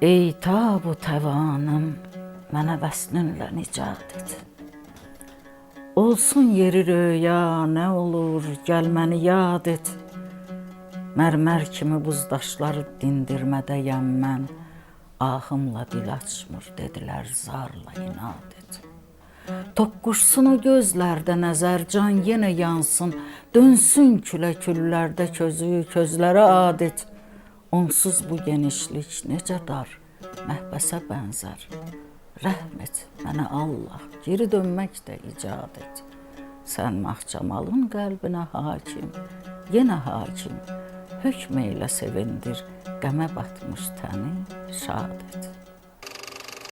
Ey tabu təvanım, mənə vəslinlə nicad et. Olsun yeri röya, nə olur, gəl məni yad et. Mərmər kimi buzdaşları dindirmədəyəm mən. Ahımla dil açmır, dedilər zarla inad et. Toqquşsun o gözlərdə nəzər, can yenə yansın. Dönsün külə küllərdə közü, közlərə ad et. Onsuz bu genişlik necə dar, məhbəsə bənzər. Rəhm et mənə Allah, geri dönmək də icad et. Sən Mahcamalın qəlbinə hakim, yenə hakim. Hökm eylə sevindir, qəmə batmış təni şad et.